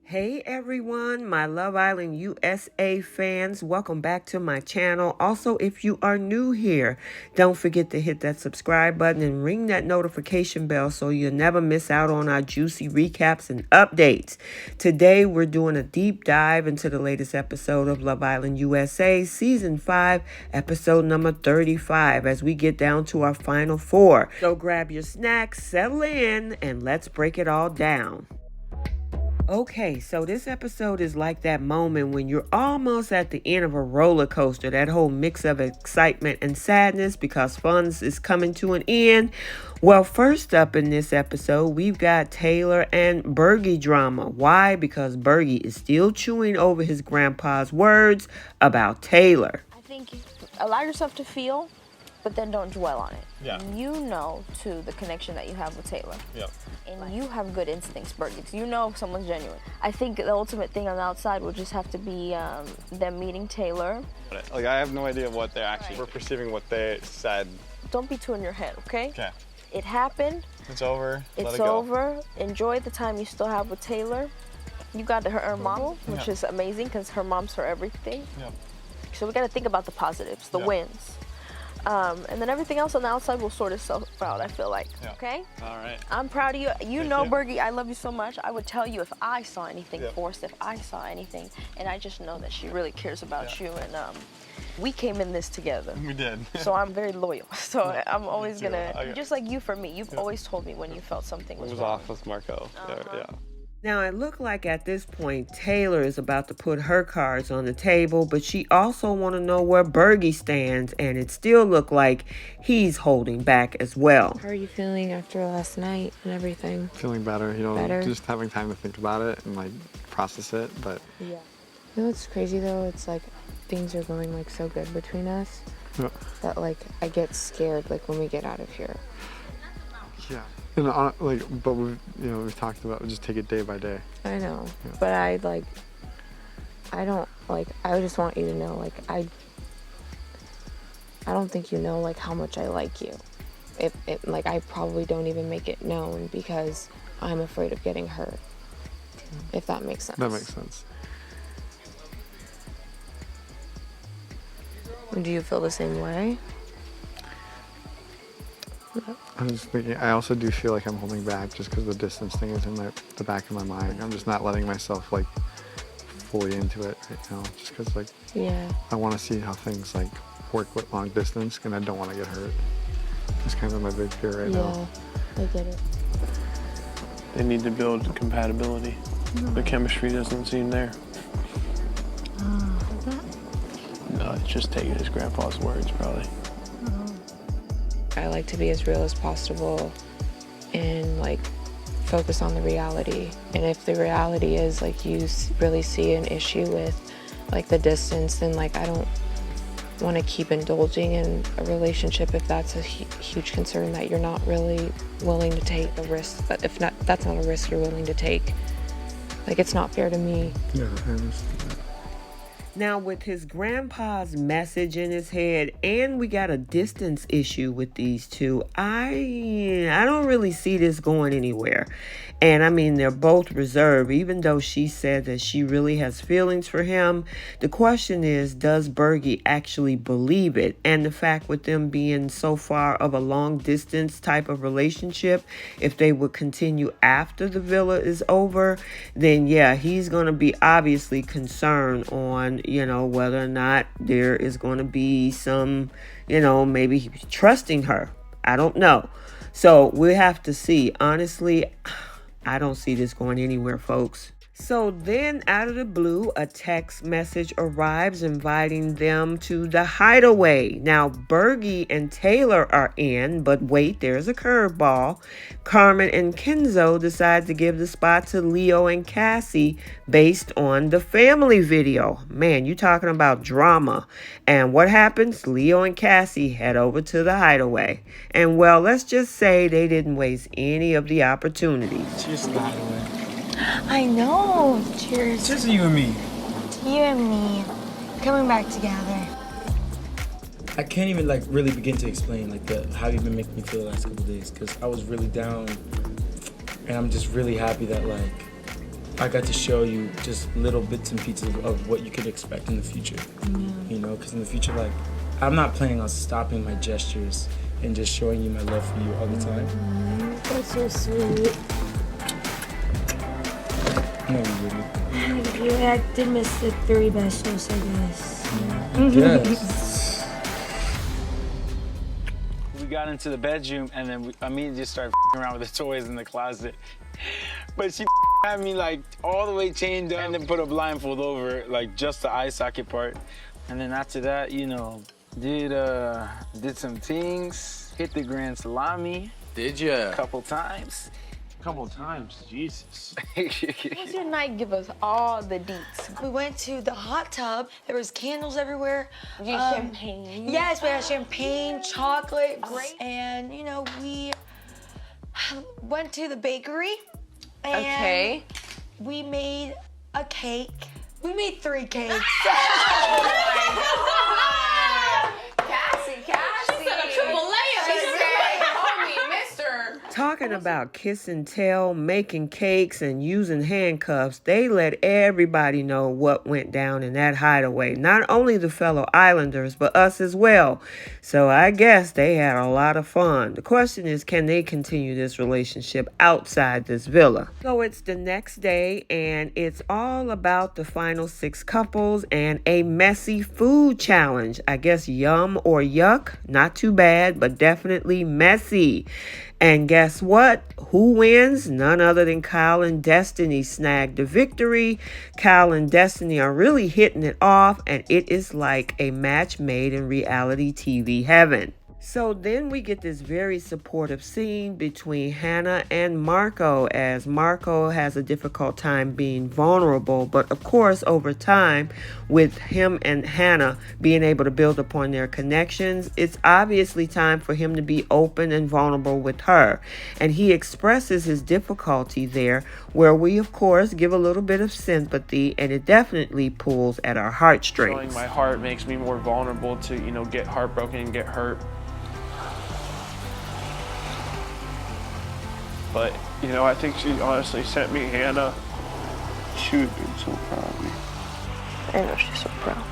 Hey everyone, my Love Island USA fans, welcome back to my channel. Also, if you are new here, don't forget to hit that subscribe button and ring that notification bell so you'll never miss out on our juicy recaps and updates. Today, we're doing a deep dive into the latest episode of Love Island USA, Season 5, episode number 35, as we get down to our final four. So grab your snacks, settle in, and let's break it all down. Okay, so this episode is like that moment when you're almost at the end of a roller coaster, that whole mix of excitement and sadness because fun is coming to an end. Well, first up in this episode, we've got Taylor and Bergie drama. Why? Because Bergie is still chewing over his grandpa's words about Taylor. I think allow yourself to feel, but then don't dwell on it. Yeah. You know, too, the connection that you have with Taylor. Yep. And you have good instincts, Bergie. You know if someone's genuine. I think the ultimate thing on the outside would just have to be them meeting Taylor. Like, I have no idea what they actually were perceiving what they said. Don't be too in your head, okay? Okay. It happened. It's over. Let It's it go. over. Enjoy the time you still have with Taylor. You got her mom, which is amazing because her mom's her everything. Yep. So we got to think about the positives, the wins. And then everything else on the outside will sort itself out, I feel like. Yeah. Okay? All right. I'm proud of you. You Thank know, you. Bergie, I love you so much. I would tell you if I saw anything Yep. forced, if I saw anything. And I just know that she really cares about Yeah. you. And we came in this together. We did. So I'm very loyal. So I'm always too. gonna, just like you for me, you've Yeah. always told me when you felt something It was was wrong. off with Marco. Yeah. Now, it looked like at this point, Taylor is about to put her cards on the table, but she also want to know where Bergie stands, and it still looked like he's holding back as well. How are you feeling after last night and everything? Feeling better, Better. just having time to think about it and like process it, but Yeah. You know what's crazy though? It's like things are going like so good between us yeah. that like I get scared like when we get out of here. Yeah. And but we've talked about just take it day by day. I know, Yeah. but I don't like. I just want you to know, like I don't think you know like how much I like you. Like I probably don't even make it known because I'm afraid of getting hurt. If that makes sense. That makes sense. Do you feel the same way? I'm just thinking, I also do feel like I'm holding back just because the distance thing is in the back of my mind. I'm just not letting myself like fully into it right now, just because like Yeah. I want to see how things like work with long distance, and I don't want to get hurt. That's kind of my big fear right now. Yeah, I get it. They need to build compatibility. The chemistry doesn't seem there. No, it's just taking his grandpa's words, probably. I like to be as real as possible and like focus on the reality. And if the reality is like you really see an issue with like the distance, then like I don't want to keep indulging in a relationship if that's a huge concern that you're not really willing to take a risk. But if not, that's not a risk you're willing to take. Like it's not fair to me. Yeah, I understand that. Now, with his grandpa's message in his head, and we got a distance issue with these two, I don't really see this going anywhere. And I mean, they're both reserved, even though she said that she really has feelings for him. The question is, does Bergie actually believe it? And the fact with them being so far of a long distance type of relationship, if they would continue after the villa is over, then yeah, he's going to be obviously concerned on, whether or not there is going to be some, maybe trusting her. I don't know. So we'll have to see. Honestly, I don't see this going anywhere, folks. So then, out of the blue, a text message arrives inviting them to the hideaway. Now, Bergie and Taylor are in, but wait, there's a curveball. Carmen and Kenzo decide to give the spot to Leo and Cassie based on the family video. Man, you talking about drama. And what happens? Leo and Cassie head over to the hideaway. And well, let's just say they didn't waste any of the opportunities. Cheers to the hideaway. I know. Cheers. Cheers to you and me. To you and me. Coming back together. I can't even really begin to explain how you've been making me feel the last couple of days because I was really down and I'm just really happy that I got to show you just little bits and pieces of what you could expect in the future. You know, because in the future, like, I'm not planning on stopping my gestures and just showing you my love for you all the time. That's so sweet. No, you wouldn't. Yeah, I did miss the 3 best shows, I guess. Yes. We got into the bedroom and then I immediately just started around with the toys in the closet. But she had me like all the way chained up and then put a blindfold over like just the eye socket part. And then after that, you know, did some things, hit the grand salami. Did ya? A couple times. Couple times, Jesus. What's your night? Give us all the deets. We went to the hot tub. There was candles everywhere. You had champagne. Yes, we had champagne, chocolate, and you know, we went to the bakery. And Okay. we made a cake. We made 3 cakes. Talking about kiss and tell, making cakes, and using handcuffs, they let everybody know what went down in that hideaway. Not only the fellow islanders, but us as well. So I guess they had a lot of fun. The question is, can they continue this relationship outside this villa? So it's the next day, and it's all about the final 6 couples and a messy food challenge. I guess yum or yuck, not too bad, but definitely messy. And guess what? Who wins? None other than Kyle and Destiny snagged the victory. Kyle and Destiny are really hitting it off, and it is like a match made in reality TV heaven. So then we get this very supportive scene between Hannah and Marco, as Marco has a difficult time being vulnerable. But of course, over time, with him and Hannah being able to build upon their connections, it's obviously time for him to be open and vulnerable with her. And he expresses his difficulty there, where we, of course, give a little bit of sympathy, and it definitely pulls at our heartstrings. Showing my heart makes me more vulnerable to, you know, get heartbroken and get hurt. But, you know, I think she honestly sent me Hannah. She would be so proud of me. I know she's so proud.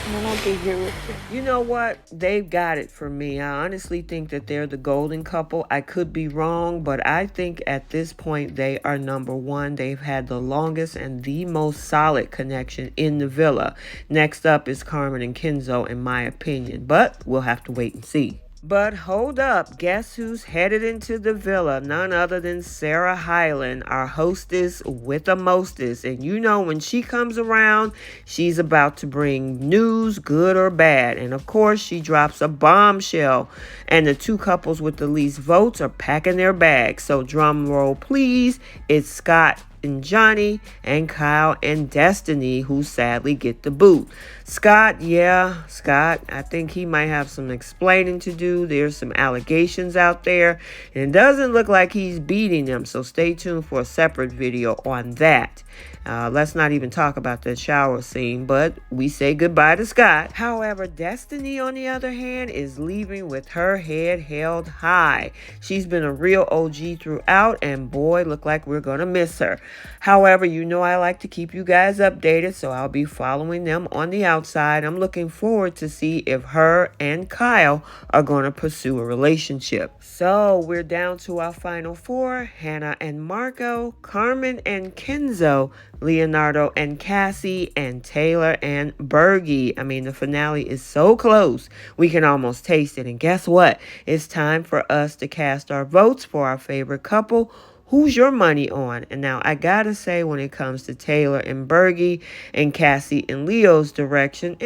And then I'll be here with you. You know what? They've got it for me. I honestly think that they're the golden couple. I could be wrong, but I think at this point they are number 1. They've had the longest and the most solid connection in the villa. Next up is Carmen and Kenzo, in my opinion, but we'll have to wait and see. But hold up, guess who's headed into the villa? None other than Sarah Hyland, our hostess with the mostest. And you know, when she comes around, she's about to bring news, good or bad. And of course, she drops a bombshell. And the 2 couples with the least votes are packing their bags. So drum roll, please. It's Scott and Johnny, and Kyle and Destiny, who sadly get the boot. Scott, I think he might have some explaining to do. There's some allegations out there, and it doesn't look like he's beating them, so stay tuned for a separate video on that. Let's not even talk about that shower scene, but we say goodbye to Scott. However, Destiny, on the other hand, is leaving with her head held high. She's been a real OG throughout, and boy, look like we're gonna miss her. However, you know I like to keep you guys updated, so I'll be following them on the outside. I'm looking forward to see if her and Kyle are gonna pursue a relationship. So we're down to our final 4, Hannah and Marco, Carmen and Kenzo, Leonardo and Cassie, and Taylor and Bergie. I mean, the finale is so close, we can almost taste it. And guess what? It's time for us to cast our votes for our favorite couple. Who's your money on? And now I gotta say, when it comes to Taylor and Bergie and Cassie and Leo's direction,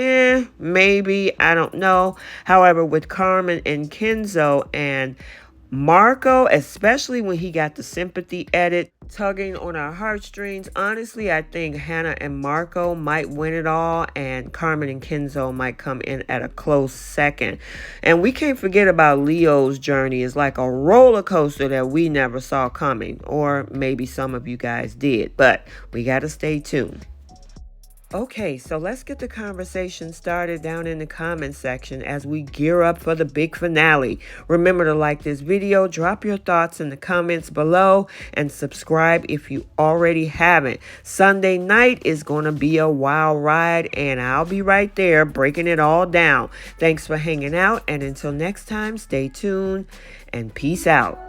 maybe, I don't know. However, with Carmen and Kenzo and Marco, especially when he got the sympathy edit tugging on our heartstrings, honestly, I think Hannah and Marco might win it all, and Carmen and Kenzo might come in at a close second. And we can't forget about Leo's journey. It's like a roller coaster that we never saw coming, or maybe some of you guys did, but we got to stay tuned. Okay, so let's get the conversation started down in the comments section as we gear up for the big finale. Remember to like this video, drop your thoughts in the comments below, and subscribe if you already haven't. Sunday night is going to be a wild ride, and I'll be right there breaking it all down. Thanks for hanging out, and until next time, stay tuned and peace out.